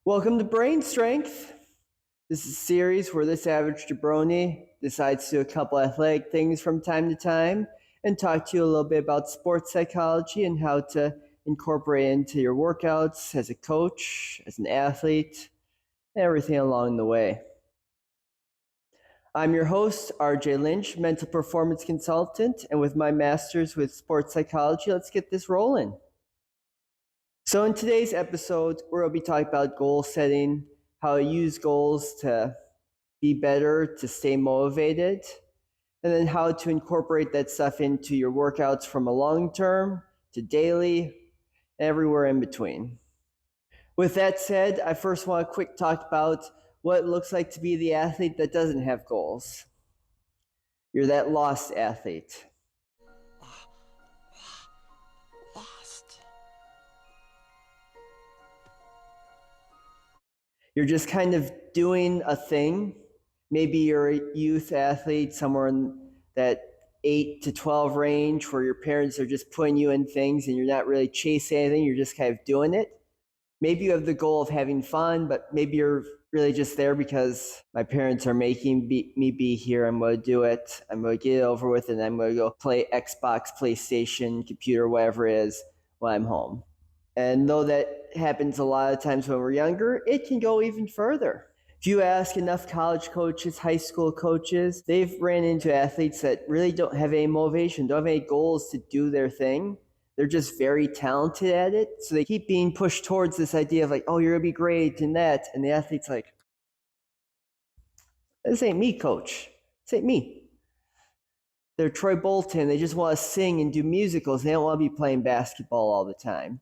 Welcome to Brain Strength. This is a series where this average jabroni decides to do a couple athletic things from time to time and talk to you a little bit about sports psychology and how to incorporate it into your workouts as a coach, as an athlete, and everything along the way. I'm your host, RJ Lynch, mental performance consultant, and with my master's with sports psychology, let's get this rolling. So in today's episode, we'll be talking about goal setting, how to use goals to be better, to stay motivated, and then how to incorporate that stuff into your workouts from a long term to daily, everywhere in between. With that said, I first want to quick talk about what it looks like to be the athlete that doesn't have goals. You're that lost athlete. Lost. You're just kind of doing a thing. Maybe you're a youth athlete somewhere in that 8 to 12 range where your parents are just putting you in things and you're not really chasing anything, you're just kind of doing it. Maybe you have the goal of having fun, but maybe you're really just there because my parents are making me be here. I'm going to do it. I'm going to get it over with, and I'm going to go play Xbox, PlayStation, computer, whatever it is when I'm home. And though that happens a lot of times when we're younger, it can go even further. If you ask enough college coaches, high school coaches, they've ran into athletes that really don't have any motivation, don't have any goals to do their thing. They're just very talented at it. So they keep being pushed towards this idea of like, oh, you're going to be great and that. And the athlete's like, this ain't me, coach. This ain't me. They're Troy Bolton. They just want to sing and do musicals. They don't want to be playing basketball all the time.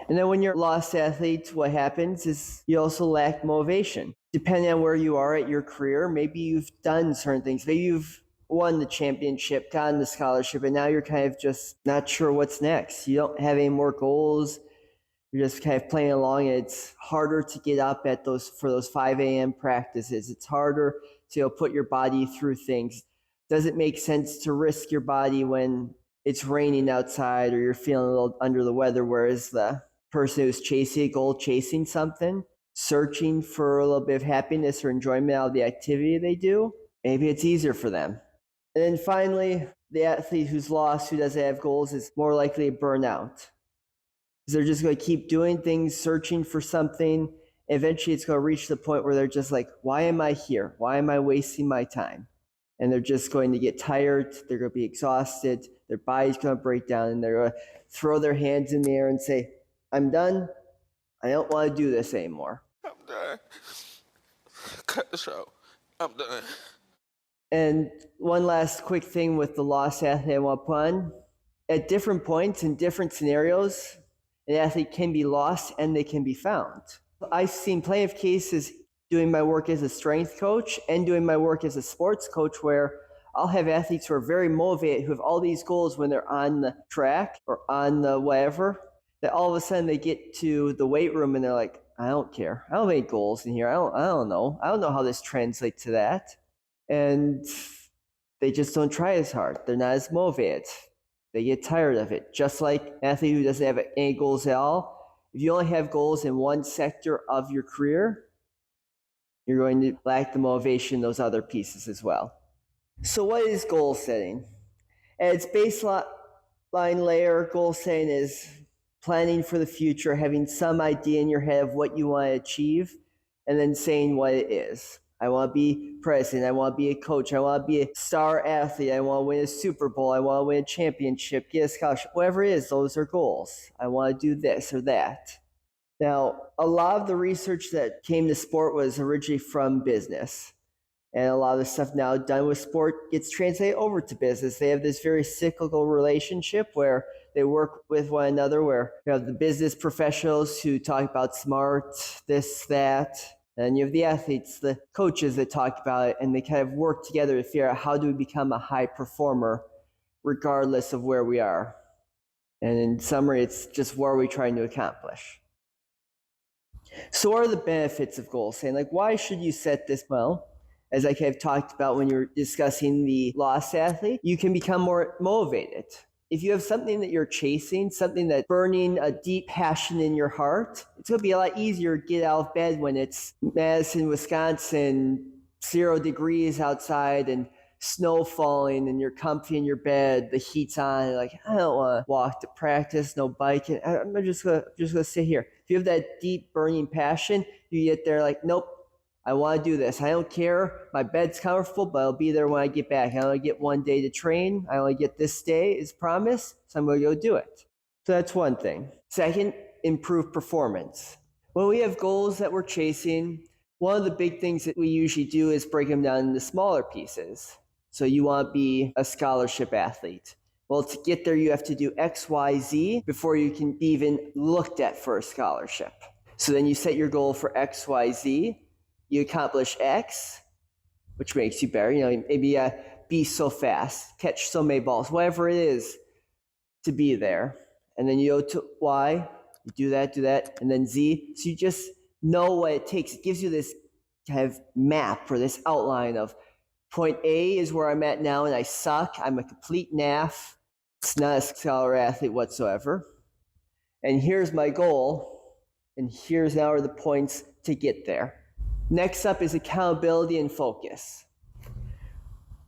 And then when you're a lost athlete, what happens is you also lack motivation. Depending on where you are at your career, maybe you've done certain things. Maybe you've won the championship, gotten the scholarship, and now you're kind of just not sure what's next. You don't have any more goals. You're just kind of playing along, and it's harder to get up at for those 5 a.m. practices. It's harder to put your body through things. Does it make sense to risk your body when it's raining outside or you're feeling a little under the weather, whereas the person who's chasing a goal, chasing something, searching for a little bit of happiness or enjoyment out of the activity they do, maybe it's easier for them. And then finally, the athlete who's lost, who doesn't have goals, is more likely to burn out. Because they're just going to keep doing things, searching for something. Eventually, it's going to reach the point where they're just like, why am I here? Why am I wasting my time? And they're just going to get tired. They're going to be exhausted. Their body's going to break down, and they're going to throw their hands in the air and say, I'm done. I don't want to do this anymore. I'm done. Cut the show. I'm done. And one last quick thing with the lost athlete I want to put on. At different points in different scenarios, an athlete can be lost and they can be found. I've seen plenty of cases doing my work as a strength coach and doing my work as a sports coach where I'll have athletes who are very motivated, who have all these goals when they're on the track or on the whatever, that all of a sudden they get to the weight room and they're like, I don't care. I don't have any goals in here. I don't know. I don't know how this translates to that. And they just don't try as hard. They're not as motivated. They get tired of it. Just like an athlete who doesn't have any goals at all, if you only have goals in one sector of your career, you're going to lack the motivation in those other pieces as well. So what is goal setting? At its baseline layer, goal setting is planning for the future, having some idea in your head of what you want to achieve, and then saying what it is. I want to be president. I want to be a coach. I want to be a star athlete. I want to win a Super Bowl. I want to win a championship, get a scholarship. Whatever it is, those are goals. I want to do this or that. Now, a lot of the research that came to sport was originally from business. And a lot of the stuff now done with sport gets translated over to business. They have this very cyclical relationship where they work with one another, where you have the business professionals who talk about smart, this, that. And you have the athletes, the coaches that talk about it, and they kind of work together to figure out how do we become a high performer regardless of where we are. And in summary, it's just what are we trying to accomplish? So what are the benefits of goal setting? Like, why should you set this? Well, as I kind of talked about when you were discussing the lost athlete, you can become more motivated. If you have something that you're chasing, something that's burning a deep passion in your heart, it's going to be a lot easier to get out of bed when it's Madison, Wisconsin, 0 degrees outside and snow falling and you're comfy in your bed, the heat's on, like, I don't want to walk to practice, no biking. I'm just gonna sit here. If you have that deep burning passion, you get there like, nope, I want to do this. I don't care. My bed's comfortable, but I'll be there when I get back. I only get 1 day to train. I only get this day as promised, so I'm going to go do it. So that's one thing. Second, improve performance. When we have goals that we're chasing, one of the big things that we usually do is break them down into smaller pieces. So you want to be a scholarship athlete. Well, to get there, you have to do X, Y, Z before you can be even looked at for a scholarship. So then you set your goal for X, Y, Z. You accomplish X, which makes you better. Maybe be so fast, catch so many balls, whatever it is to be there. And then you go to Y, you do that, and then Z. So you just know what it takes. It gives you this kind of map or this outline of point A is where I'm at now and I suck. I'm a complete naff. It's not a scholar athlete whatsoever. And here's my goal. And here's now are the points to get there. Next up is accountability and focus.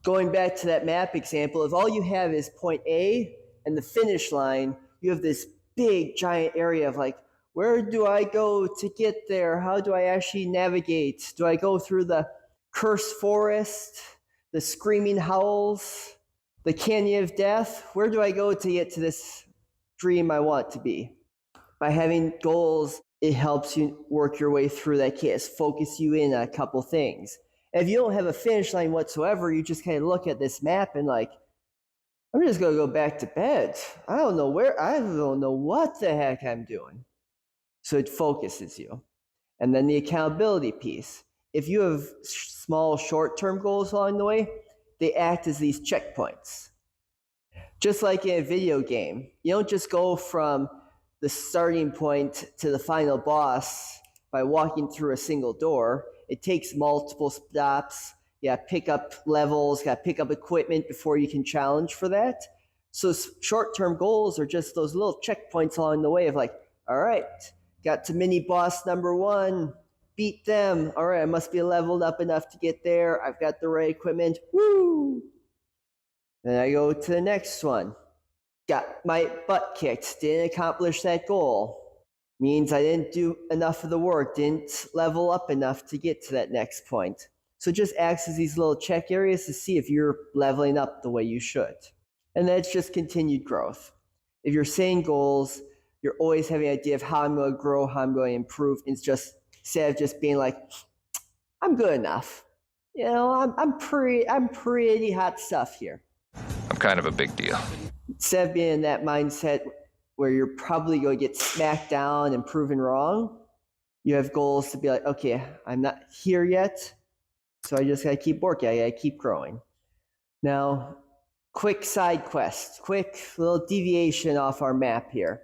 Going back to that map example, if all you have is point A and the finish line, you have this big giant area of like, where do I go to get there? How do I actually navigate? Do I go through the cursed forest, the screaming howls, the canyon of death? Where do I go to get to this dream I want to be? By having goals, it helps you work your way through that case, focus you in on a couple things. And if you don't have a finish line whatsoever, you just kind of look at this map and like, I'm just going to go back to bed. I don't know what the heck I'm doing. So it focuses you. And then the accountability piece. If you have small short-term goals along the way, they act as these checkpoints. Just like in a video game, you don't just go from the starting point to the final boss by walking through a single door. It takes multiple stops. You gotta pick up levels, gotta pick up equipment before you can challenge for that. So short-term goals are just those little checkpoints along the way of like, all right, got to mini boss number 1, beat them. All right, I must be leveled up enough to get there. I've got the right equipment. Woo! Then I go to the next one. Got my butt kicked, didn't accomplish that goal. Means I didn't do enough of the work, didn't level up enough to get to that next point. So it just acts as these little check areas to see if you're leveling up the way you should. And that's just continued growth. If you're setting goals, you're always having an idea of how I'm going to grow, how I'm going to improve. It's just instead of just being like, I'm good enough. I'm pretty hot stuff here. I'm kind of a big deal. Instead of being in that mindset where you're probably going to get smacked down and proven wrong, you have goals to be like, okay, I'm not here yet, so I just got to keep working. I got to keep growing. Now, quick side quest, quick little deviation off our map here.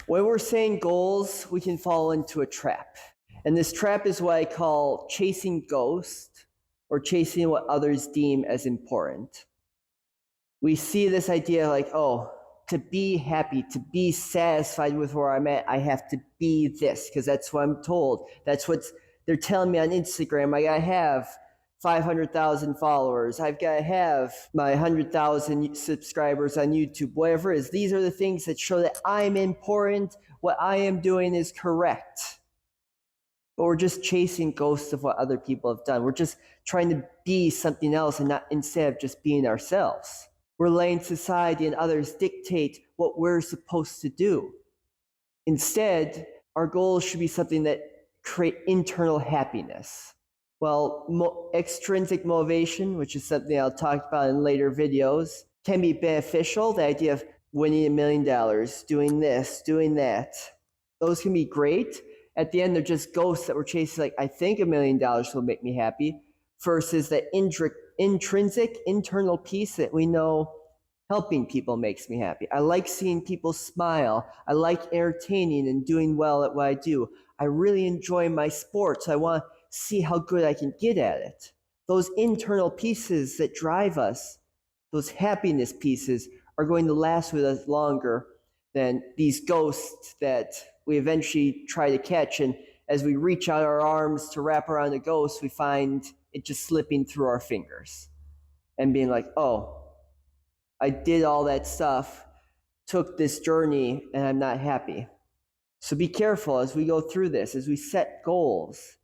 When we're saying goals, we can fall into a trap. And this trap is what I call chasing ghosts or chasing what others deem as important. We see this idea like, oh, to be happy, to be satisfied with where I'm at, I have to be this because that's what I'm told. That's what they're telling me on Instagram. I gotta have 500,000 followers. I've got to have my 100,000 subscribers on YouTube, whatever it is. These are the things that show that I'm important. What I am doing is correct. But we're just chasing ghosts of what other people have done. We're just trying to be something else and not instead of just being ourselves. We're letting society and others dictate what we're supposed to do. Instead, our goals should be something that create internal happiness. Well, extrinsic motivation, which is something I'll talk about in later videos, can be beneficial. The idea of winning $1 million, doing this, doing that, those can be great. At the end, they're just ghosts that we're chasing, like, I think $1 million will make me happy, versus the intrinsic, internal piece that we know helping people makes me happy. I like seeing people smile. I like entertaining and doing well at what I do. I really enjoy my sports. I want to see how good I can get at it. Those internal pieces that drive us, those happiness pieces, are going to last with us longer than these ghosts that we eventually try to catch. And as we reach out our arms to wrap around the ghost, we find it just slipping through our fingers and being like, oh, I did all that stuff, took this journey, and I'm not happy. So be careful as we go through this, as we set goals.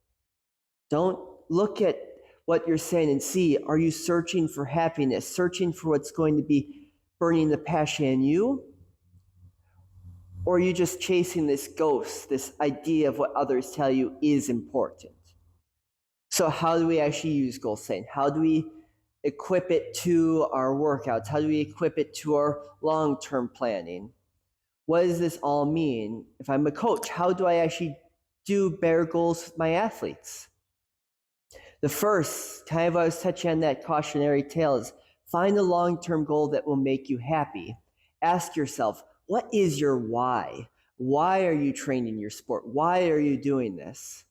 Don't look at what you're saying and see, are you searching for happiness, searching for what's going to be burning the passion in you? Or are you just chasing this ghost, this idea of what others tell you is important? So how do we actually use goal setting? How do we equip it to our workouts? How do we equip it to our long-term planning? What does this all mean? If I'm a coach, how do I actually do better goals with my athletes? The first, kind of I was touching on that cautionary tale, is find a long-term goal that will make you happy. Ask yourself, what is your why? Why are you training your sport? Why are you doing this?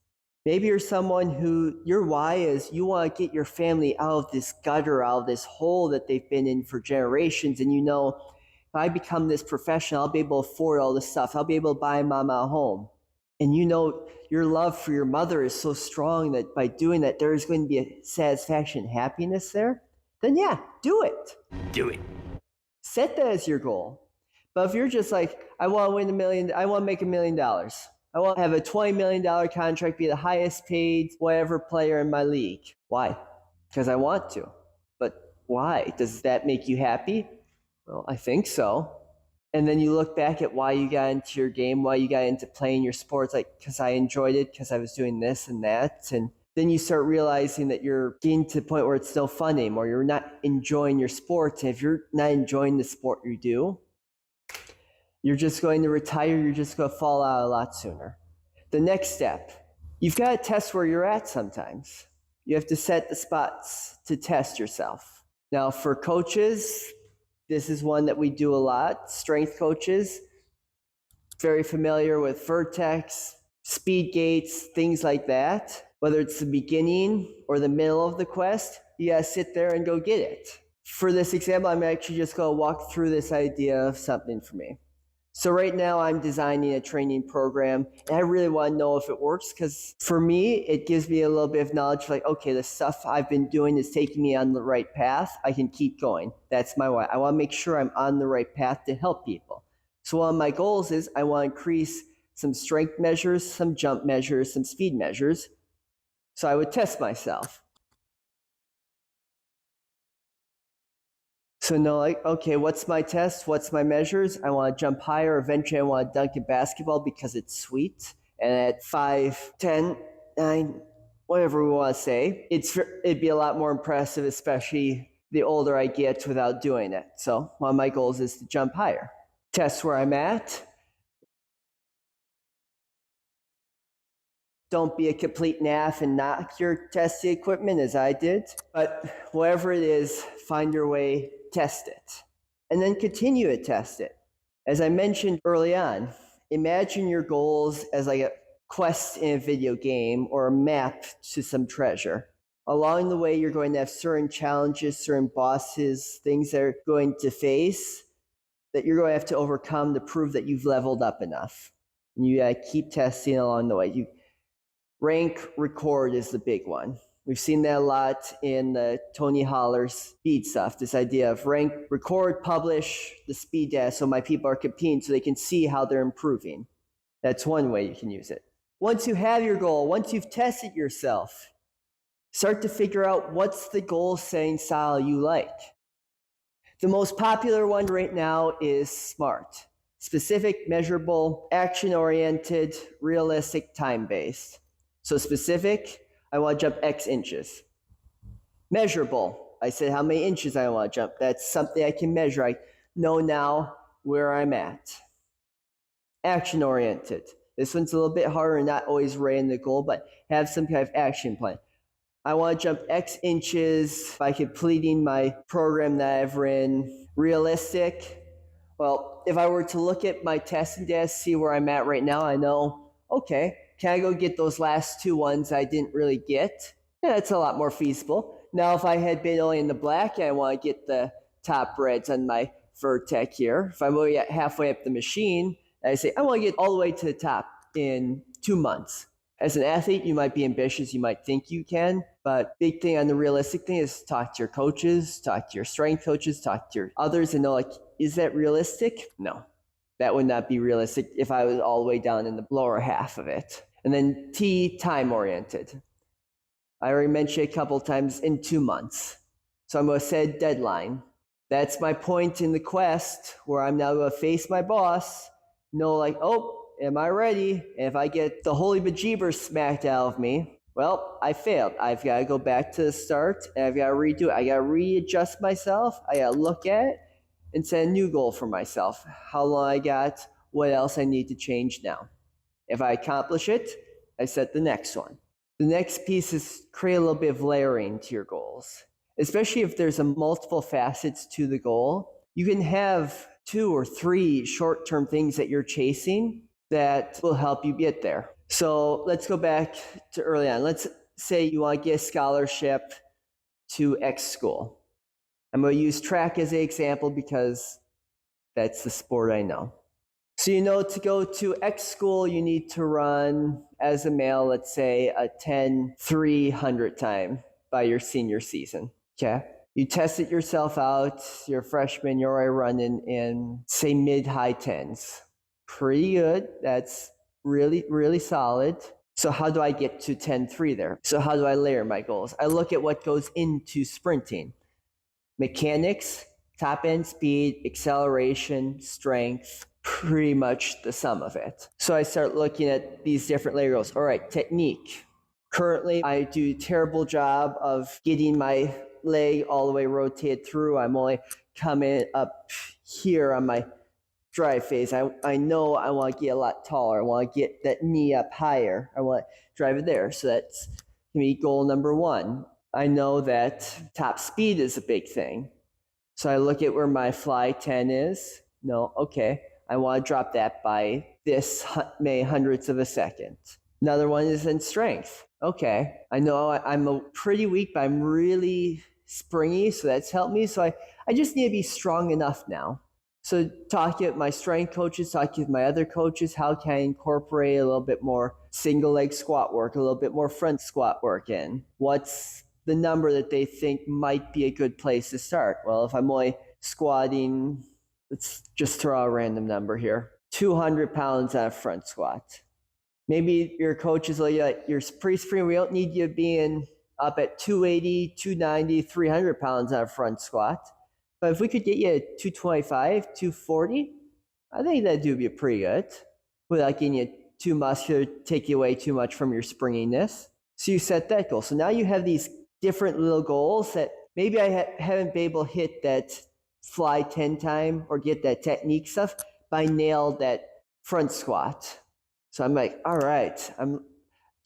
Maybe you're someone who your why is you want to get your family out of this gutter, out of this hole that they've been in for generations. And you know, if I become this professional, I'll be able to afford all this stuff. I'll be able to buy mama a home. And you know, your love for your mother is so strong that by doing that, there is going to be a satisfaction, happiness there. Then yeah, do it. Do it. Set that as your goal. But if you're just like, I want to win $1 million, I want to make $1 million. I want to have a $20 million contract, be the highest paid whatever player in my league. Why? Because I want to. But why? Does that make you happy? Well, I think so. And then you look back at why you got into your game, why you got into playing your sports, like, because I enjoyed it, because I was doing this and that. And then you start realizing that you're getting to the point where it's no fun anymore. You're not enjoying your sport. And if you're not enjoying the sport you do, you're just going to retire. You're just going to fall out a lot sooner. The next step, you've got to test where you're at sometimes. You have to set the spots to test yourself. Now, for coaches, this is one that we do a lot. Strength coaches, very familiar with Vertex, speed gates, things like that. Whether it's the beginning or the middle of the quest, you got to sit there and go get it. For this example, I'm actually just going to walk through this idea of something for me. So right now I'm designing a training program, and I really want to know if it works, because for me, it gives me a little bit of knowledge, like, okay, the stuff I've been doing is taking me on the right path. I can keep going. That's my why. I want to make sure I'm on the right path to help people. So one of my goals is I want to increase some strength measures, some jump measures, some speed measures. So I would test myself. So know, like, okay, what's my test? What's my measures? I want to jump higher. Eventually, I want to dunk in basketball because it's sweet. And at 5, 10, 9, whatever we want to say, it'd be a lot more impressive, especially the older I get without doing it. So one of my goals is to jump higher. Test where I'm at. Don't be a complete naff and knock your testing equipment as I did. But whatever it is, find your way, test it. And then continue to test it. As I mentioned early on, imagine your goals as like a quest in a video game or a map to some treasure. Along the way, you're going to have certain challenges, certain bosses, things that are going to face that you're going to have to overcome to prove that you've leveled up enough. And you gotta keep testing along the way. Rank, record is the big one. We've seen that a lot in the Tony Holler's speed stuff, this idea of rank, record, publish the speed data so my people are competing so they can see how they're improving. That's one way you can use it. Once you have your goal, once you've tested yourself, start to figure out what's the goal-setting style you like. The most popular one right now is SMART. Specific, measurable, action-oriented, realistic, time-based. So specific, I want to jump X inches. Measurable, I said how many inches I want to jump. That's something I can measure. I know now where I'm at. Action-oriented. This one's a little bit harder, not always right in the goal, but have some kind of action plan. I want to jump X inches by completing my program that I've written. Realistic, well, if I were to look at my testing data, see where I'm at right now, I know, okay, can I go get those last 2 ones I didn't really get? Yeah, it's a lot more feasible. Now, if I had been only in the black and I want to get the top reds on my vertex here. If I'm only at halfway up the machine, I say, I want to get all the way to the top in 2 months. As an athlete, you might be ambitious, you might think you can, but big thing on the realistic thing is talk to your coaches, talk to your strength coaches, talk to your others and know, like, is that realistic? No, that would not be realistic if I was all the way down in the lower half of it. And then T, time oriented. I already mentioned a couple times in 2 months. So I'm going to set a deadline. That's my point in the quest where I'm now going to face my boss, know like, oh, am I ready? And if I get the holy bejeebers smacked out of me, well, I failed. I've got to go back to the start and I've got to redo it. I got to readjust myself. I got to look at it and set a new goal for myself. How long I got, what else I need to change now. If I accomplish it, I set the next one. The next piece is create a little bit of layering to your goals, especially if there's a multiple facets to the goal. You can have 2 or 3 short-term things that you're chasing that will help you get there. So let's go back to early on. Let's say you want to get a scholarship to X school. I'm going to use track as an example because that's the sport I know. So you know to go to X school, you need to run, as a male, let's say a 10-300 time by your senior season, okay? You tested yourself out, you're a freshman, you're already running in, say, mid-high 10s. Pretty good, that's really, really solid. So how do I get to 10-3 there? So how do I layer my goals? I look at what goes into sprinting. Mechanics, top end speed, acceleration, strength, pretty much the sum of it. So I start looking at these different layer goals. All right, technique. Currently, I do a terrible job of getting my leg all the way rotated through. I'm only coming up here on my drive phase. I know I want to get a lot taller. I want to get that knee up higher. I want to drive it there. So that's going to be goal number 1. I know that top speed is a big thing. So I look at where my fly 10 is. No, okay. I want to drop that by this many hundredths of a second. Another one is in strength. Okay, I know I'm pretty weak, but I'm really springy, so that's helped me. So I just need to be strong enough now. So talking with my strength coaches, talking with my other coaches, how can I incorporate a little bit more single leg squat work, a little bit more front squat work in? What's the number that they think might be a good place to start? Well, if I'm only squatting, let's just throw out a random number here, 200 pounds on a front squat. Maybe your coach is like, you're pretty spring, we don't need you being up at 280, 290, 300 pounds on a front squat. But if we could get you at 225, 240, I think that'd be pretty good without getting you too muscular, take you away too much from your springiness. So you set that goal. So now you have these different little goals that maybe I haven't been able to hit that fly 10 time or get that technique stuff, but I nailed that front squat. So I'm like, all right, I'm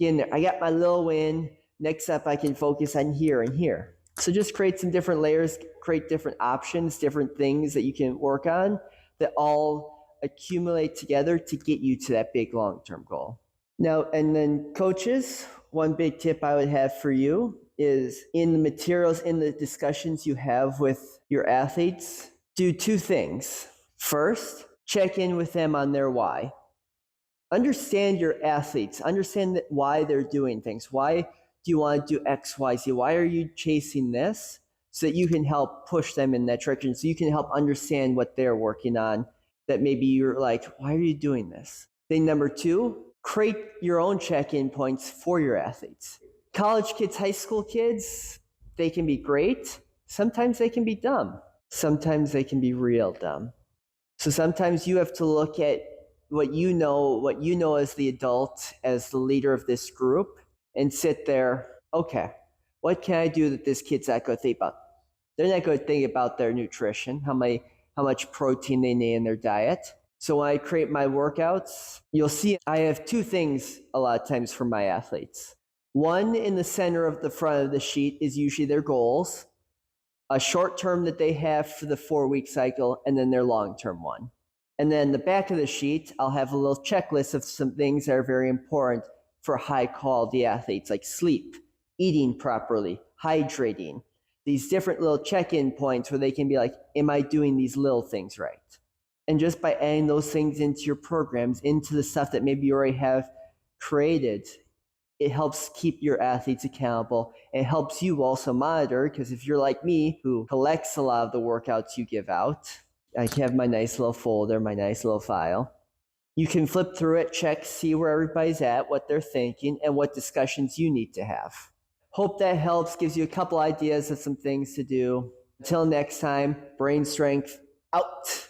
getting there. I got my little win. Next up, I can focus on here and here. So just create some different layers, create different options, different things that you can work on that all accumulate together to get you to that big long-term goal. Now, and then coaches, one big tip I would have for you is in the materials, in the discussions you have with your athletes, do 2 things. First, check in with them on their why. Understand your athletes, understand why they're doing things. Why do you want to do X, Y, Z? Why are you chasing this? So that you can help push them in that direction. So you can help understand what they're working on, that maybe you're like, why are you doing this? Thing number 2, create your own check-in points for your athletes. College kids, high school kids, they can be great. Sometimes they can be dumb. Sometimes they can be real dumb. So sometimes you have to look at what you know as the adult, as the leader of this group, and sit there, okay, what can I do that this kid's not going to think about? They're not going to think about their nutrition, how much protein they need in their diet. So when I create my workouts, you'll see I have 2 things a lot of times for my athletes. One in the center of the front of the sheet is usually their goals, a short term that they have for the 4-week cycle, and then their long-term one. And then the back of the sheet, I'll have a little checklist of some things that are very important for high quality athletes, like sleep, eating properly, hydrating, these different little check-in points where they can be like, am I doing these little things right? And just by adding those things into your programs, into the stuff that maybe you already have created, it helps keep your athletes accountable. It helps you also monitor, because if you're like me, who collects a lot of the workouts you give out, I have my nice little folder, my nice little file. You can flip through it, check, see where everybody's at, what they're thinking, and what discussions you need to have. Hope that helps, gives you a couple ideas of some things to do. Until next time, brain strength out.